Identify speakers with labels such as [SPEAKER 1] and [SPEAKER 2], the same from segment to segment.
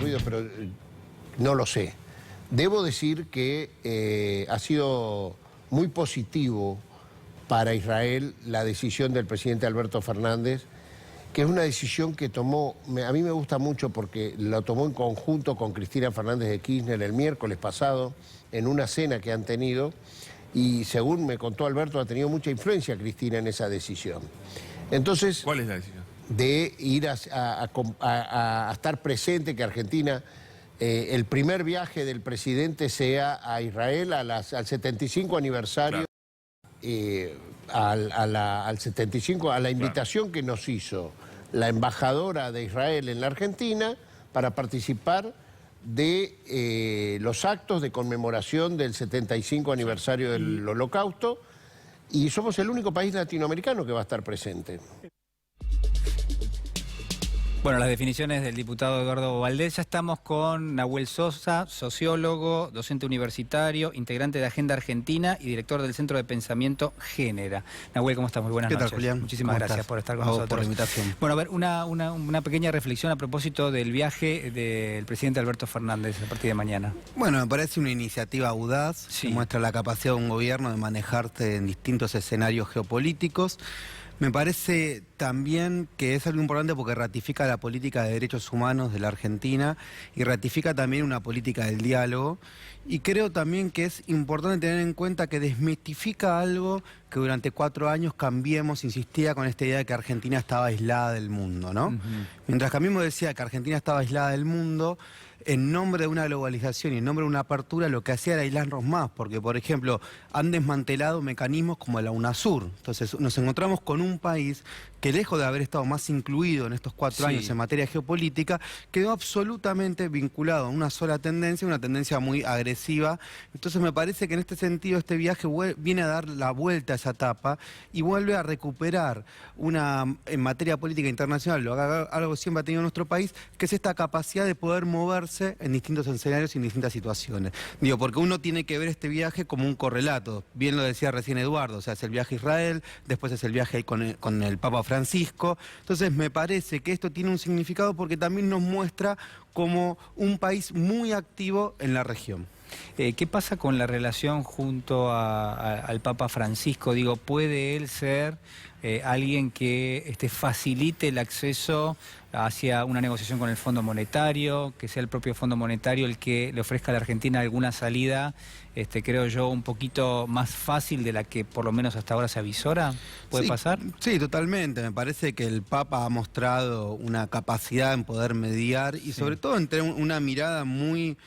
[SPEAKER 1] ruido, pero no lo sé. Debo decir que ha sido muy positivo para Israel la decisión del presidente Alberto Fernández, que es una decisión que tomó, a mí me gusta mucho porque lo tomó en conjunto con Cristina Fernández de Kirchner el miércoles pasado, en una cena que han tenido, y según me contó Alberto, ha tenido mucha influencia Cristina en esa decisión. Entonces,
[SPEAKER 2] ¿Cuál es la decisión?
[SPEAKER 1] De ir a estar presente, que Argentina, el primer viaje del presidente sea a Israel al 75 aniversario, claro. Al 75, a la invitación claro. que nos hizo la embajadora de Israel en la Argentina para participar de los actos de conmemoración del 75 aniversario del Holocausto, y somos el único país latinoamericano que va a estar presente.
[SPEAKER 3] Bueno, las definiciones del diputado Eduardo Valdés. Ya estamos con Nahuel Sosa, sociólogo, docente universitario, integrante de Agenda Argentina y director del Centro de Pensamiento Génera. Nahuel, ¿cómo estás? Muy buenas noches.
[SPEAKER 4] ¿Qué tal, Julián?
[SPEAKER 3] Muchísimas gracias por estar con nosotros.
[SPEAKER 4] Por la invitación.
[SPEAKER 3] Bueno, a ver, una pequeña reflexión a propósito del viaje del presidente Alberto Fernández a partir de mañana.
[SPEAKER 4] Bueno, me parece una iniciativa audaz, que muestra la capacidad de un gobierno de manejarse en distintos escenarios geopolíticos. Me parece también que es algo importante porque ratifica la política de derechos humanos de la Argentina y ratifica también una política del diálogo. Y creo también que es importante tener en cuenta que desmitifica algo que durante 4 años Cambiemos insistía con esta idea de que Argentina estaba aislada del mundo, ¿no? Mientras Cambiemos decía que Argentina estaba aislada del mundo, en nombre de una globalización y en nombre de una apertura, lo que hacía era aislarnos más, porque, por ejemplo, han desmantelado mecanismos como la UNASUR. Entonces, nos encontramos con un país que, lejos de haber estado más incluido en estos 4 años en materia geopolítica, quedó absolutamente vinculado a una sola tendencia, una tendencia muy agresiva. Entonces, me parece que en este sentido, este viaje viene a dar la vuelta a esa etapa y vuelve a recuperar en materia política internacional, algo que siempre ha tenido nuestro país, que es esta capacidad de poder moverse en distintos escenarios y en distintas situaciones. Digo, porque uno tiene que ver este viaje como un correlato. Bien lo decía recién Eduardo, o sea, es el viaje a Israel, después es el viaje ahí con el Papa Francisco. Entonces me parece que esto tiene un significado porque también nos muestra como un país muy activo en la región.
[SPEAKER 3] ¿Qué pasa con la relación junto al Papa Francisco? Digo, ¿puede él ser alguien que facilite el acceso hacia una negociación con el Fondo Monetario, que sea el propio Fondo Monetario el que le ofrezca a la Argentina alguna salida, creo yo, un poquito más fácil de la que por lo menos hasta ahora se avisora? ¿Puede pasar? Sí,
[SPEAKER 4] totalmente. Me parece que el Papa ha mostrado una capacidad en poder mediar y sobre todo entre una mirada muy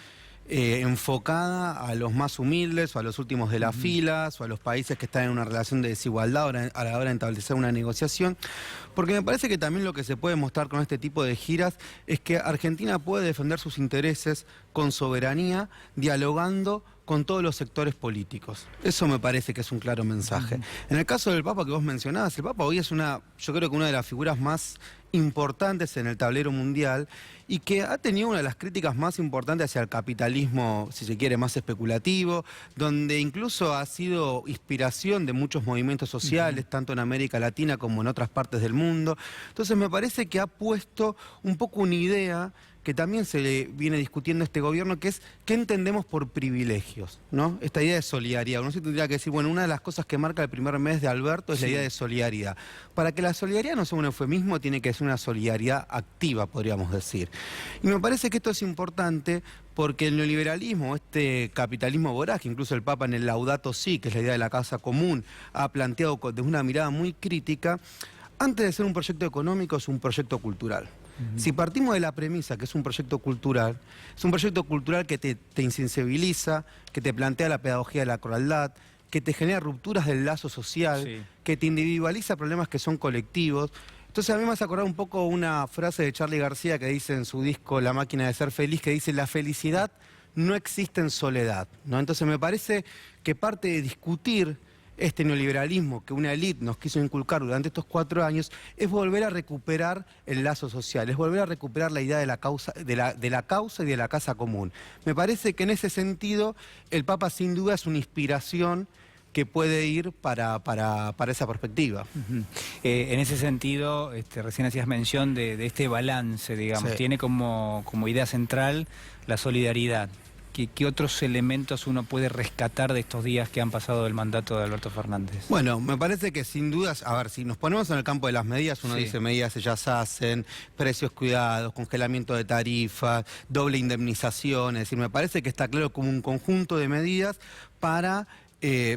[SPEAKER 4] enfocada a los más humildes o a los últimos de las filas o a los países que están en una relación de desigualdad a la hora de establecer una negociación, porque me parece que también lo que se puede mostrar con este tipo de giras es que Argentina puede defender sus intereses con soberanía, dialogando con todos los sectores políticos. Eso me parece que es un claro mensaje. En el caso del Papa que vos mencionabas, el Papa hoy es yo creo que una de las figuras más importantes en el tablero mundial y que ha tenido una de las críticas más importantes hacia el capitalismo, si se quiere, más especulativo, donde incluso ha sido inspiración de muchos movimientos sociales, tanto en América Latina como en otras partes del mundo. Entonces me parece que ha puesto un poco una idea que también se le viene discutiendo a este gobierno, que es ¿qué entendemos por privilegios? ¿No? Esta idea de solidaridad. Uno se tendría que decir, bueno, una de las cosas que marca el primer mes de Alberto es la idea de solidaridad. Para que la solidaridad no sea un eufemismo, tiene que ser una solidaridad activa, podríamos decir. Y me parece que esto es importante porque el neoliberalismo, este capitalismo voraz, que incluso el Papa en el Laudato Si, que es la idea de la casa común, ha planteado desde una mirada muy crítica, antes de ser un proyecto económico es un proyecto cultural. Si partimos de la premisa que es un proyecto cultural que te insensibiliza, que te plantea la pedagogía de la crueldad, que te genera rupturas del lazo social, que te individualiza problemas que son colectivos. Entonces a mí me hace acordar un poco una frase de Charly García que dice en su disco La máquina de ser feliz, que dice: la felicidad no existe en soledad, ¿no? Entonces me parece que parte de discutir este neoliberalismo que una élite nos quiso inculcar durante estos 4 años es volver a recuperar el lazo social, es volver a recuperar la idea de la causa, de la causa y de la casa común. Me parece que en ese sentido el Papa sin duda es una inspiración que puede ir para esa perspectiva.
[SPEAKER 3] En ese sentido, recién hacías mención de este balance, digamos,
[SPEAKER 4] Sí.
[SPEAKER 3] tiene como idea central la solidaridad. ¿Qué otros elementos uno puede rescatar de estos días que han pasado del mandato de Alberto Fernández?
[SPEAKER 4] Bueno, me parece que sin dudas, a ver, si nos ponemos en el campo de las medidas, uno
[SPEAKER 3] Sí.
[SPEAKER 4] dice medidas ya se hacen, precios cuidados, congelamiento de tarifas, doble indemnización, es decir, me parece que está claro como un conjunto de medidas para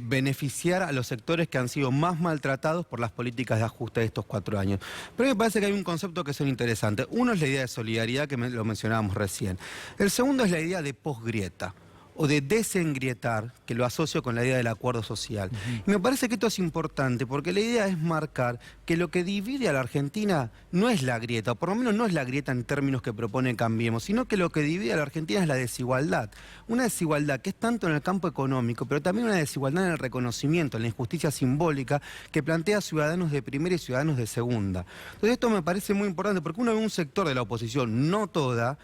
[SPEAKER 4] beneficiar a los sectores que han sido más maltratados por las políticas de ajuste de estos 4 años. Pero me parece que hay un concepto que es interesante. Uno es la idea de solidaridad, que lo mencionábamos recién. El segundo es la idea de posgrieta, o de desengrietar, que lo asocio con la idea del acuerdo social. Y me parece que esto es importante, porque la idea es marcar que lo que divide a la Argentina no es la grieta, o por lo menos no es la grieta en términos que propone Cambiemos, sino que lo que divide a la Argentina es la desigualdad. Una desigualdad que es tanto en el campo económico, pero también una desigualdad en el reconocimiento, en la injusticia simbólica que plantea ciudadanos de primera y ciudadanos de segunda. Entonces esto me parece muy importante, porque uno ve un sector de la oposición, no toda,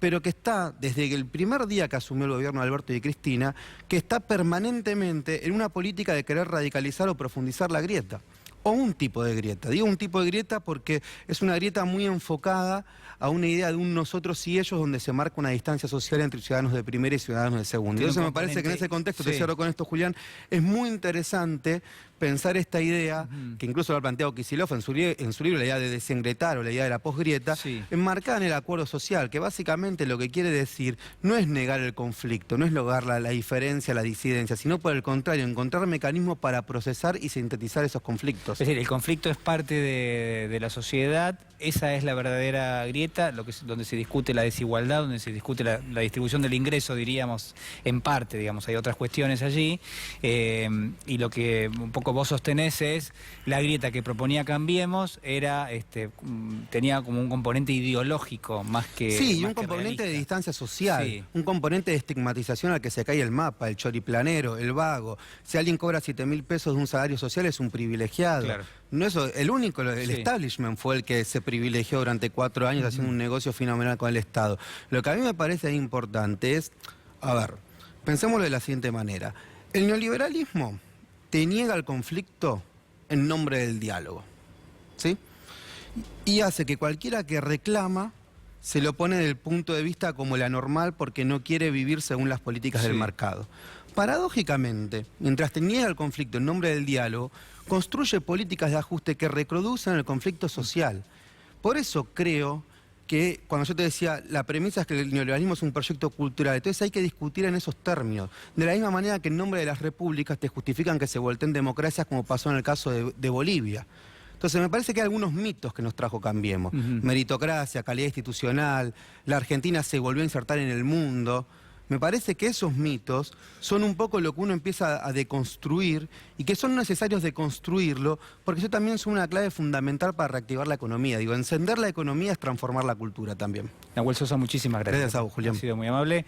[SPEAKER 4] pero que está, desde el primer día que asumió el gobierno de Alberto y Cristina, que está permanentemente en una política de querer radicalizar o profundizar la grieta. O un tipo de grieta. Digo un tipo de grieta porque es una grieta muy enfocada a una idea de un nosotros y ellos, donde se marca una distancia social entre ciudadanos de primera y ciudadanos de segunda. Entonces me parece que en ese contexto, te cierro con esto, Julián, es muy interesante pensar esta idea, que incluso lo ha planteado Kicillof en su libro, la idea de desengretar o la idea de la posgrieta, enmarcada en el acuerdo social, que básicamente lo que quiere decir no es negar el conflicto, no es negar la diferencia, la disidencia, sino por el contrario, encontrar mecanismos para procesar y sintetizar esos conflictos.
[SPEAKER 3] Es decir, el conflicto es parte de la sociedad, esa es la verdadera grieta, donde se discute la desigualdad, donde se discute la distribución del ingreso, diríamos, en parte, digamos, hay otras cuestiones allí, y lo que un poco vos sostenés es la grieta que proponía Cambiemos tenía como un componente ideológico más que
[SPEAKER 4] sí, y
[SPEAKER 3] más
[SPEAKER 4] un
[SPEAKER 3] que
[SPEAKER 4] componente
[SPEAKER 3] realista.
[SPEAKER 4] de distancia social,
[SPEAKER 3] Sí.
[SPEAKER 4] un componente de estigmatización al que se cae el mapa, el choriplanero, el vago. Si alguien cobra 7.000 pesos de un salario social es un privilegiado.
[SPEAKER 3] Claro.
[SPEAKER 4] No eso, el único, el
[SPEAKER 3] Sí.
[SPEAKER 4] establishment fue el que se privilegió durante 4 años haciendo un negocio fenomenal con el Estado. Lo que a mí me parece importante es, a ver, pensémoslo de la siguiente manera. El neoliberalismo te niega el conflicto en nombre del diálogo, ¿sí? Y hace que cualquiera que reclama se lo pone desde el punto de vista como el anormal porque no quiere vivir según las políticas del mercado. Paradójicamente, mientras te niega el conflicto en nombre del diálogo, construye políticas de ajuste que reproducen el conflicto social. Por eso creo que cuando yo te decía, la premisa es que el neoliberalismo es un proyecto cultural, entonces hay que discutir en esos términos. De la misma manera que en nombre de las repúblicas te justifican que se volteen democracias, como pasó en el caso de Bolivia. Entonces me parece que hay algunos mitos que nos trajo Cambiemos. Meritocracia, calidad institucional, la Argentina se volvió a insertar en el mundo. Me parece que esos mitos son un poco lo que uno empieza a deconstruir y que son necesarios deconstruirlo porque eso también es una clave fundamental para reactivar la economía. Digo, encender la economía es transformar la cultura también.
[SPEAKER 3] Nahuel Sosa, muchísimas gracias.
[SPEAKER 4] Gracias a vos, Julián.
[SPEAKER 3] Ha sido muy amable.